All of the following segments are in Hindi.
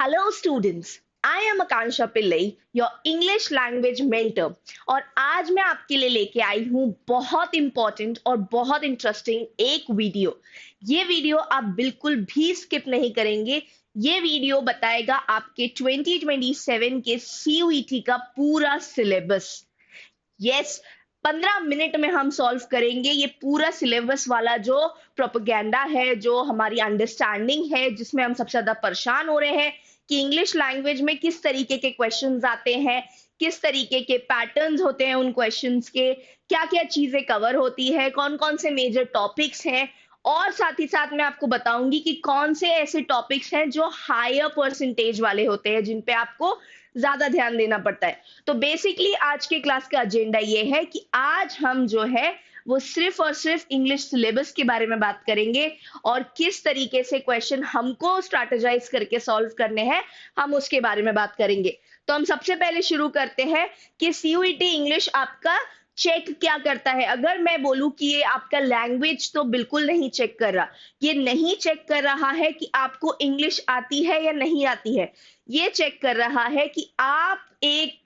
Hello students, I am Akansha Pillai, your English language mentor और आज मैं आपके लिए लेके आई हूँ बहुत इम्पोर्टेंट और बहुत इंटरेस्टिंग एक वीडियो। ये वीडियो आप बिल्कुल भी स्किप नहीं करेंगे। ये वीडियो बताएगा आपके 2027 के CUET का पूरा सिलेबस। यस, 15 मिनट में हम सॉल्व करेंगे ये पूरा सिलेबस वाला जो प्रोपेगेंडा है, जो हमारी अंडरस्टैंडिंग है, जिसमें हम सबसे ज्यादा परेशान हो रहे हैं कि इंग्लिश लैंग्वेज में किस तरीके के क्वेश्चंस आते हैं, किस तरीके के पैटर्न्स होते हैं उन क्वेश्चंस के, क्या क्या चीजें कवर होती है, कौन कौन से मेजर टॉपिक्स हैं, और साथ ही साथ मैं आपको बताऊंगी कि कौन से ऐसे टॉपिक्स हैं जो हायर परसेंटेज वाले होते हैं, जिन पे आपको ज्यादा ध्यान देना पड़ता है। तो बेसिकली आज के क्लास का एजेंडा ये है कि आज हम जो है वो सिर्फ और सिर्फ इंग्लिश सिलेबस के बारे में बात करेंगे और किस तरीके से क्वेश्चन हमको स्ट्रैटेजाइज करके सॉल्व करने हैं, हम उसके बारे में बात करेंगे। तो हम सबसे पहले शुरू करते हैं कि CUET इंग्लिश आपका चेक क्या करता है। अगर मैं बोलूं कि ये आपका लैंग्वेज तो बिल्कुल नहीं चेक कर रहा, ये नहीं चेक कर रहा है कि आपको इंग्लिश आती है या नहीं आती है, ये चेक कर रहा है कि आप एक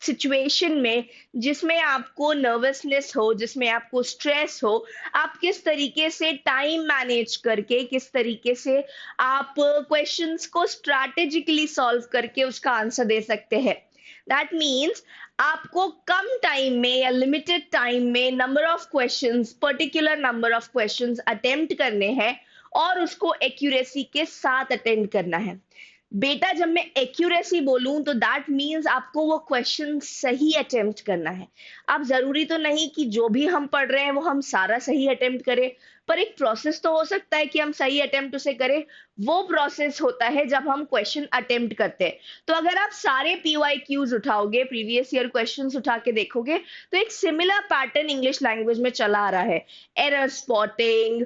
सिचुएशन में जिसमें आपको नर्वसनेस हो, जिसमें आपको स्ट्रेस हो, आप किस तरीके से टाइम मैनेज करके, किस तरीके से आप क्वेश्चंस को स्ट्रैटेजिकली सॉल्व करके उसका आंसर दे सकते हैं। दैट मीन्स आपको कम टाइम में या लिमिटेड टाइम में number of questions, particular number of questions attempt करने हैं और उसको एक्यूरेसी के साथ अटेंड करना है। बेटा, जब मैं एक्यूरेसी बोलूं तो दैट मीन्स आपको वो क्वेश्चन सही अटेम्प्ट करना है। अब जरूरी तो नहीं कि जो भी हम पढ़ रहे हैं वो हम सारा सही अटेम्प्ट करें, पर एक प्रोसेस तो हो सकता है कि हम सही अटेम्प्ट उसे करें। वो प्रोसेस होता है जब हम क्वेश्चन अटेम्प्ट करते हैं। तो अगर आप सारे PYQs उठाओगे, प्रीवियस ईयर क्वेश्चंस उठा के देखोगे, तो एक सिमिलर पैटर्न इंग्लिश लैंग्वेज में चला आ रहा है। एरर स्पॉटिंग,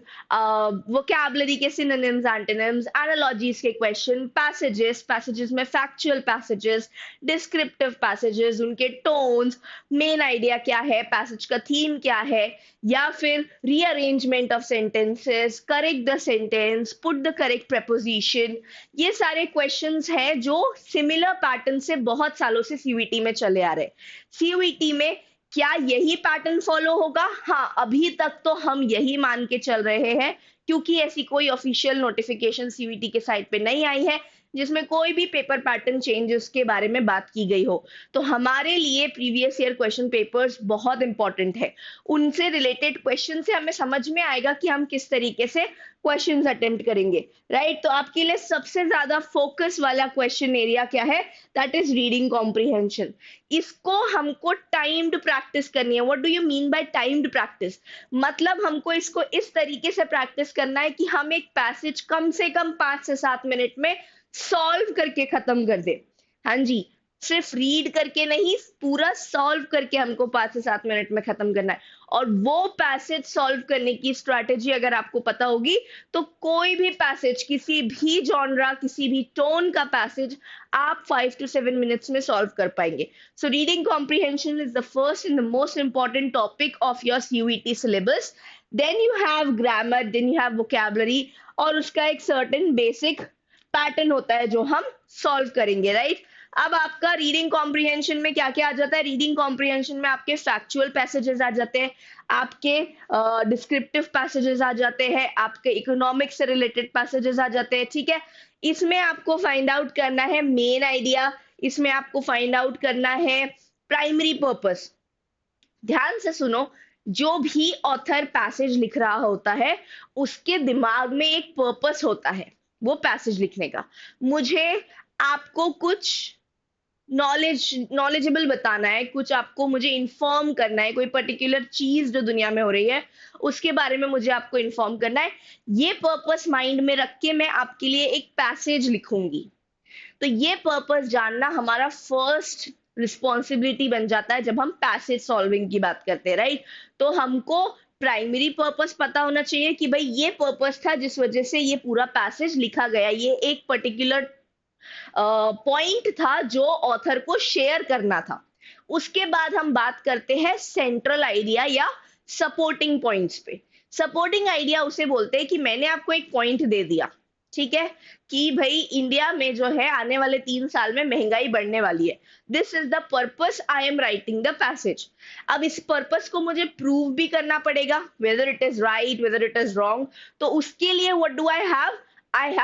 वोकैबुलरी के सिनोनिम्स, एंटोनिम्स, एनालॉजीज के क्वेश्चन, पैसेजेस में फैक्चुअल पैसेजेस, डिस्क्रिप्टिव पैसेजेस, उनके टोन्स, मेन आइडिया क्या है, पैसेज का थीम क्या है, या फिर rearrangement of sentences, correct the sentence, put the correct preposition। ये सारे क्वेश्चंस हैं जो सिमिलर पैटर्न से बहुत सालों से CUET में चले आ रहे हैं। CUET में क्या यही पैटर्न फॉलो होगा? हाँ, अभी तक तो हम यही मान के चल रहे हैं, क्योंकि ऐसी कोई ऑफिशियल नोटिफिकेशन CUET के साइट पे नहीं आई है जिसमें कोई भी पेपर पैटर्न चेंजेस के बारे में बात की गई हो। तो हमारे लिए प्रीवियस ईयर क्वेश्चन पेपर्स बहुत इंपॉर्टेंट है। उनसे रिलेटेड क्वेश्चन से हमें समझ में आएगा कि हम किस तरीके से क्वेश्चंस अटेम्प्ट करेंगे, राइट? तो आपके लिए सबसे ज्यादा फोकस वाला क्वेश्चन एरिया क्या है? That is reading comprehension. इसको हमको टाइम्ड प्रैक्टिस करनी है। What do you mean by timed practice? मतलब हमको इसको इस तरीके से प्रैक्टिस करना है कि हम एक पैसेज कम से कम 5 से 7 मिनट में सॉल्व करके खत्म कर दे। हाँ जी, सिर्फ रीड करके नहीं, पूरा सॉल्व करके हमको 5 से 7 मिनट में खत्म करना है। और वो पैसेज सॉल्व करने की स्ट्रैटेजी अगर आपको पता होगी तो कोई भी पैसेज, किसी भी जॉनरा, किसी भी टोन का पैसेज आप 5 to 7 मिनट्स में सॉल्व कर पाएंगे। So reading comprehension is the first and the most important topic of your CUET syllabus. Then you have grammar, then you have vocabulary, और उसका एक सर्टेन बेसिक पैटर्न होता है जो हम सॉल्व करेंगे, राइट? अब आपका रीडिंग कॉम्प्रिहेंशन में क्या क्या आ जाता है? रीडिंग कॉम्प्रिहेंशन में आपके फैक्चुअल पैसेजेस आ जाते हैं, आपके डिस्क्रिप्टिव पैसेजेस आ जाते हैं, आपके इकोनॉमिक्स से रिलेटेड पैसेजेस आ जाते हैं, ठीक है? इसमें आपको फाइंड आउट करना है मेन आइडिया, इसमें आपको फाइंड आउट करना है प्राइमरी पर्पस। ध्यान से सुनो, जो भी ऑथर पैसेज लिख रहा होता है उसके दिमाग में एक पर्पस होता है वो पैसेज लिखने का। मुझे आपको कुछ नॉलेजेबल बताना है, कुछ आपको मुझे इन्फॉर्म करना है, कोई पर्टिकुलर चीज जो दुनिया में हो रही है उसके बारे में मुझे आपको इन्फॉर्म करना है। ये पर्पस माइंड में रख के मैं आपके लिए एक पैसेज लिखूंगी। तो ये पर्पस जानना हमारा फर्स्ट रिस्पॉन्सिबिलिटी बन जाता है जब हम पैसेज सॉल्विंग की बात करते हैं, राइट? तो हमको प्राइमरी पर्पस पता होना चाहिए कि भाई ये पर्पस था जिस वजह से ये पूरा पैसेज लिखा गया, ये एक पर्टिकुलर पॉइंट था जो ऑथर को शेयर करना था। उसके बाद हम बात करते हैं सेंट्रल आइडिया या सपोर्टिंग पॉइंट्स पे। सपोर्टिंग आइडिया उसे बोलते हैं कि मैंने आपको एक पॉइंट दे दिया, ठीक है, कि भाई इंडिया में जो है आने वाले 3 साल में महंगाई बढ़ने वाली है। This is the purpose I am writing the passage. अब इस पर्पस को मुझे प्रूव भी करना पड़ेगा, whether it is right whether it is wrong. तो उसके लिए what do I have I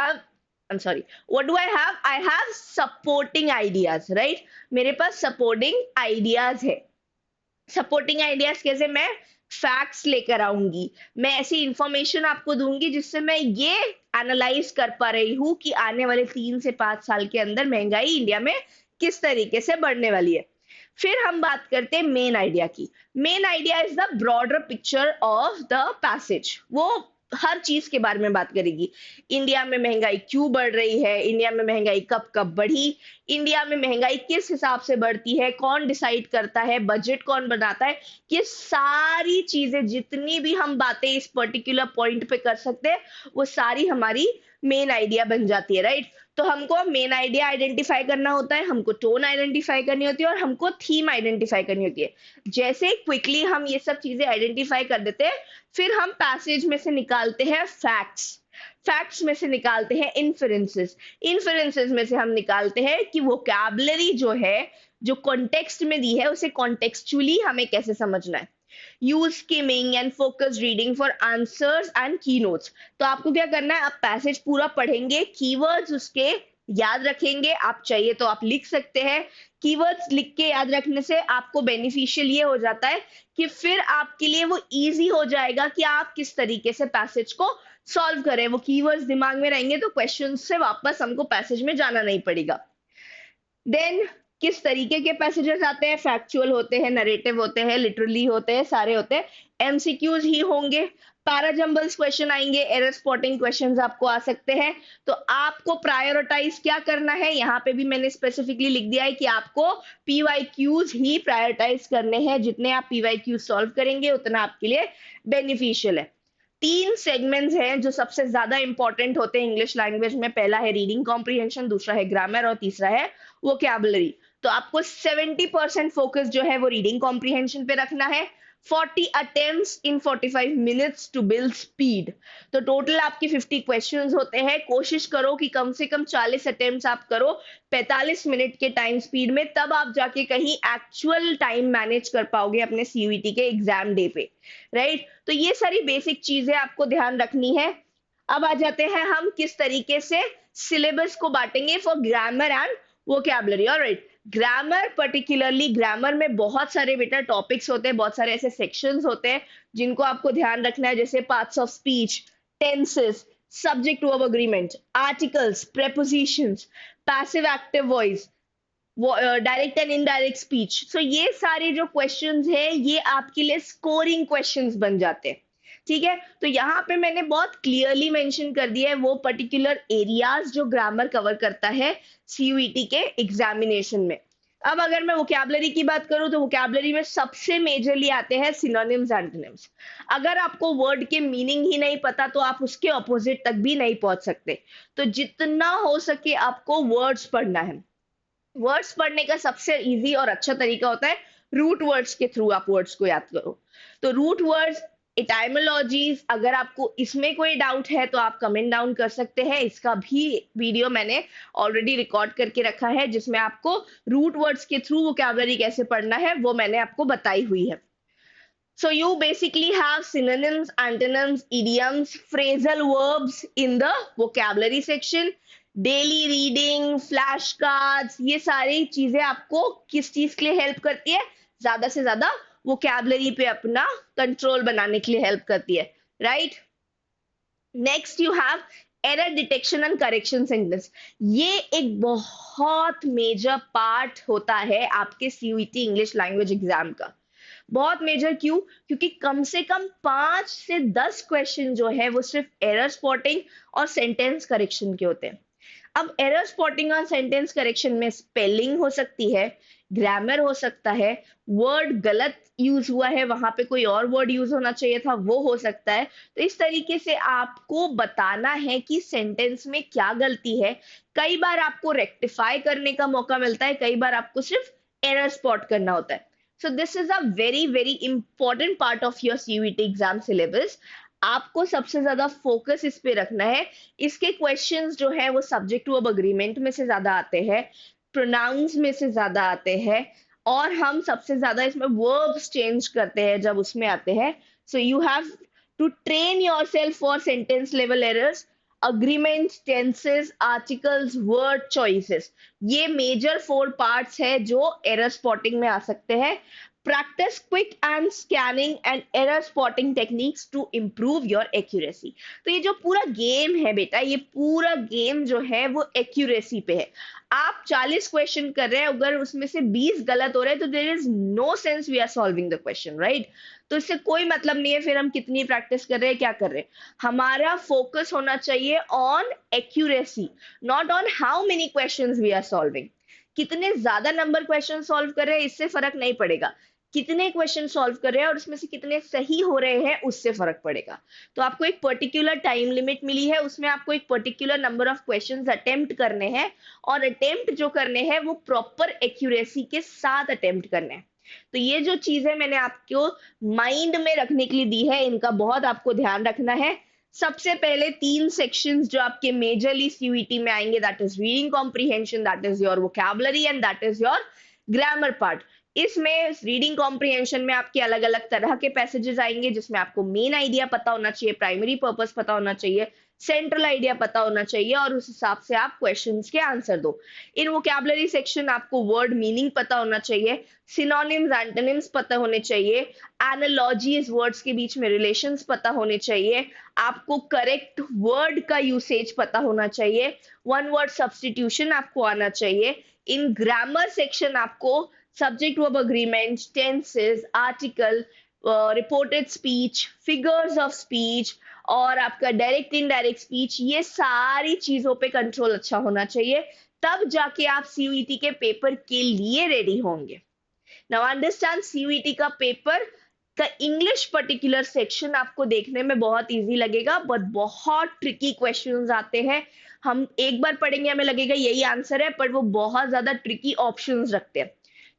am sorry, what do I have supporting ideas, right. मेरे पास सपोर्टिंग आइडियाज है। सपोर्टिंग आइडियाज कैसे? मैं फैक्ट्स लेकर आऊंगी, मैं ऐसी इंफॉर्मेशन आपको दूंगी जिससे मैं ये एनालाइज कर पा रही हूँ कि आने वाले 3 से 5 साल के अंदर महंगाई इंडिया में किस तरीके से बढ़ने वाली है। फिर हम बात करते हैं मेन आइडिया की। Main idea is the broader picture of the passage. वो हर चीज के बारे में बात करेगी। इंडिया में महंगाई क्यों बढ़ रही है, इंडिया में महंगाई कब कब बढ़ी, इंडिया में महंगाई किस हिसाब से बढ़ती है, कौन डिसाइड करता है, बजट कौन बनाता है। ये सारी चीजें, जितनी भी हम बातें इस पर्टिकुलर पॉइंट पे कर सकते हैं, वो सारी हमारी मेन आइडिया बन जाती है, राइट। तो हमको मेन आइडिया आइडेंटिफाई करना होता है, हमको टोन आइडेंटिफाई करनी होती है और हमको थीम आइडेंटिफाई करनी होती है। जैसे क्विकली हम ये सब चीजें आइडेंटिफाई कर देते हैं, फिर हम पैसेज में से निकालते हैं फैक्ट्स, फैक्ट्स में से निकालते हैं इन्फेरेंसेस, इन्फेरेंसेस में से हम निकालते हैं कि वोकैबुलरी जो है, जो कॉन्टेक्स्ट में दी है, उसे कॉन्टेक्चुअली हमें कैसे समझना है। Use skimming and focus reading for answers and की नोट्स। तो आपको क्या करना है, आप पैसेज पूरा पढ़ेंगे, कीवर्ड्स उसके याद रखेंगे, आप चाहिए तो आप लिख सकते हैं। कीवर्ड्स लिख के याद रखने से आपको बेनिफिशियल ये हो जाता है कि फिर आपके लिए वो इजी हो जाएगा कि आप किस तरीके से पैसेज को सॉल्व करें। वो कीवर्ड्स दिमाग में रहेंगे तो क्वेश्चन से वापस हमको पैसेज में जाना नहीं पड़ेगा। देन किस तरीके के पैसेजेस आते हैं, फैक्चुअल होते हैं, नरेटिव होते हैं, लिटरली होते हैं, सारे होते हैं। एमसीक्यूज ही होंगे, पैराजंबल्स क्वेश्चन आएंगे, एरर स्पॉटिंग क्वेश्चंस आपको आ सकते हैं। तो आपको प्रायोरिटाइज क्या करना है, यहाँ पे भी मैंने स्पेसिफिकली लिख दिया है कि आपको पीवाईक्यूज ही प्रायोरिटाइज करने हैं। जितने आप पीवाईक्यूज सॉल्व करेंगे उतना आपके लिए बेनिफिशियल है। 3 सेगमेंट्स हैं जो सबसे ज्यादा इंपॉर्टेंट होते हैं इंग्लिश लैंग्वेज में। पहला है रीडिंग कॉम्प्रिहेंशन, दूसरा है ग्रामर और तीसरा है वोकैबुलरी। तो आपको 70% फोकस जो है वो रीडिंग कॉम्प्रिहेंशन पे रखना है। 40 attempts in 45 minutes to build speed. तो टोटल आपके 50 क्वेश्चंस होते हैं। कोशिश करो कि कम से कम 40 अटेम्प्ट्स आप करो 45 मिनट के टाइम स्पीड में, तब आप जाके कहीं एक्चुअल टाइम मैनेज कर पाओगे अपने सीयूईटी के एग्जाम डे पे, राइट। तो ये सारी बेसिक चीजें आपको ध्यान रखनी है। अब आ जाते हैं हम किस तरीके से सिलेबस को बांटेंगे for grammar and vocabulary. Alright, grammar, particularly grammar में बहुत सारे बेटा टॉपिक्स होते हैं, बहुत सारे ऐसे सेक्शंस होते हैं जिनको आपको ध्यान रखना है, जैसे parts of speech, tenses, subject verb agreement, articles, prepositions, passive active voice, direct and indirect speech. So ये सारे जो क्वेश्चंस है ये आपके लिए स्कोरिंग क्वेश्चंस बन जाते हैं, ठीक है। तो यहाँ पे मैंने बहुत क्लियरली मेंशन कर दिया है वो पर्टिकुलर एरियाज जो ग्रामर कवर करता है सीयूईटी के एग्जामिनेशन में। अब अगर मैं वोकैबुलरी की बात करूं तो वोकैबुलरी में सबसे मेजरली आते हैं सिनोनिम्स, एंटोनिम्स। अगर आपको वर्ड के मीनिंग ही नहीं पता तो आप उसके ऑपोजिट तक भी नहीं पहुंच सकते। तो जितना हो सके आपको वर्ड्स पढ़ना है। वर्ड्स पढ़ने का सबसे इजी और अच्छा तरीका होता है रूट वर्ड्स के थ्रू आप वर्ड्स को याद करो। तो रूट वर्ड्स, इटाइमोलॉजीज, अगर आपको इसमें कोई डाउट है तो आप कमेंट डाउन कर सकते हैं। इसका भी वीडियो मैंने ऑलरेडी रिकॉर्ड करके रखा है जिसमें आपको रूट वर्ड्स के थ्रू वोकैबुलरी कैसे पढ़ना है वो मैंने आपको बताई हुई है। So you basically have synonyms, antonyms, idioms, phrasal verbs in the vocabulary section. Daily reading, flash cards, ये सारी चीजें आपको किस चीज के लिए हेल्प करती है, ज्यादा से ज्यादा वोकैबुलरी पे अपना कंट्रोल बनाने के लिए हेल्प करती है, right. Next you have error detection and correction sentence. ये एक बहुत मेजर पार्ट होता है आपके सीयूईटी इंग्लिश लैंग्वेज एग्जाम का। बहुत मेजर क्यों? क्योंकि कम से कम 5 से 10 क्वेश्चन जो है वो सिर्फ एरर स्पॉटिंग और सेंटेंस करेक्शन के होते हैं। अब एरर स्पॉटिंग और सेंटेंस करेक्शन में स्पेलिंग हो सकती है, ग्रामर हो सकता है, वर्ड गलत यूज हुआ है वहां पे कोई और वर्ड यूज होना चाहिए था वो हो सकता है। तो इस तरीके से आपको बताना है कि सेंटेंस में क्या गलती है। कई बार आपको रेक्टिफाई करने का मौका मिलता है, कई बार आपको सिर्फ एरर स्पॉट करना होता है। So this is a very very important part of your CUET exam syllabus. आपको सबसे ज्यादा फोकस इस पे रखना है। इसके क्वेश्चंस जो है वो सब्जेक्ट वर्ब अग्रीमेंट में से ज्यादा आते हैं, प्रोनाउंस में से ज्यादा आते हैं, और हम सबसे ज्यादा इसमें वर्ब्स चेंज करते हैं जब उसमें आते हैं। So you have to train yourself for sentence level errors, agreement, tenses, articles, word choices. ये मेजर 4 पार्ट्स है जो एरर स्पॉटिंग में आ सकते हैं। Practice quick and scanning and error spotting techniques to improve your accuracy। तो ये जो पूरा गेम है बेटा, ये पूरा गेम जो है वो एक्यूरेसी पे है। आप 40 क्वेश्चन कर रहे हैं, अगर उसमें से 20 गलत हो रहे हैं तो there is no sense we are solving the question, right? तो इससे कोई मतलब नहीं है फिर हम कितनी प्रैक्टिस कर रहे हैं, क्या कर रहे हैं। हमारा फोकस होना चाहिए on accuracy, not on how many questions we are solving. कितने ज्यादा नंबर क्वेश्चन सॉल्व कर रहे हैं इससे फर्क नहीं पड़ेगा, कितने क्वेश्चन सॉल्व कर रहे हैं और उसमें से कितने सही हो रहे हैं उससे फर्क पड़ेगा। तो आपको एक पर्टिकुलर टाइम लिमिट मिली है, उसमें आपको एक particular number of questions attempt करने हैं, और अटेम्प्ट जो करने हैं वो प्रॉपर एक्यूरेसी के साथ अटेम्प्ट करने हैं। तो ये जो चीजें मैंने आपको माइंड में रखने के लिए दी है, इनका बहुत आपको ध्यान रखना है। सबसे पहले 3 सेक्शंस जो आपके मेजरली सीयूईटी में आएंगे, that is reading comprehension, that is your vocabulary and that is your grammar part. इसमें रीडिंग कॉम्प्रिहेंशन में आपके अलग अलग तरह के पैसेजेस आएंगे जिसमें आपको मेन आइडिया पता होना चाहिए, प्राइमरी पर्पस पता होना चाहिए, सेंट्रल आइडिया पता होना चाहिए, और उस हिसाब से आप क्वेश्चंस के आंसर दो। इन वोकैबुलरी सेक्शन आपको वर्ड मीनिंग पता होना चाहिए, सिनोनिम्स एंटोनिम्स पता होने चाहिए, एनालॉजीज, वर्ड्स के बीच में रिलेशंस पता होने चाहिए, आपको करेक्ट वर्ड का यूसेज पता होना चाहिए, वन वर्ड सब्स्टिट्यूशन आपको आना चाहिए। इन ग्रामर सेक्शन आपको subject verb agreements, tenses, article, reported speech, figures of speech, और आपका डायरेक्ट इनडायरेक्ट स्पीच, ये सारी चीजों पे कंट्रोल अच्छा होना चाहिए, तब जाके आप सीयूईटी के पेपर के लिए रेडी होंगे। नाउ अंडरस्टैंड, सीयूईटी का पेपर का इंग्लिश पर्टिकुलर सेक्शन आपको देखने में बहुत इजी लगेगा, बट बहुत ट्रिकी क्वेश्चंस आते हैं। हम एक बार पढ़ेंगे हमें लगेगा यही आंसर है, पर वो बहुत ज्यादा ट्रिकी ऑप्शंस रखते हैं।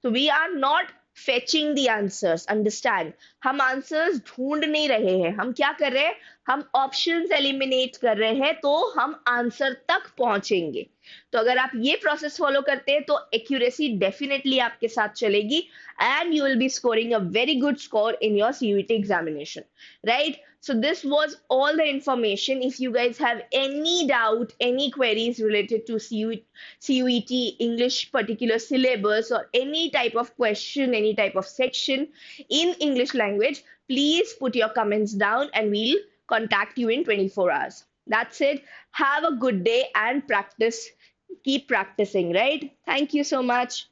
तो we are not fetching the answers, understand. हम आंसर्स ढूंढ नहीं रहे हैं, हम क्या कर रहे हैं, हम ऑप्शंस एलिमिनेट कर रहे हैं, तो हम आंसर तक पहुंचेंगे। तो अगर आप ये प्रोसेस फॉलो करते हैं तो एक्यूरेसी डेफिनेटली आपके साथ चलेगी, and you will be scoring a very good score in your CUET examination, right? So this was all the information. If you guys have any doubt, any queries related to CUET English particular syllabus, or any type of question, any type of section in English language, please put your comments down and we'll contact you in 24 hours. That's it. Have a good day and practice. Keep practicing, right? Thank you so much.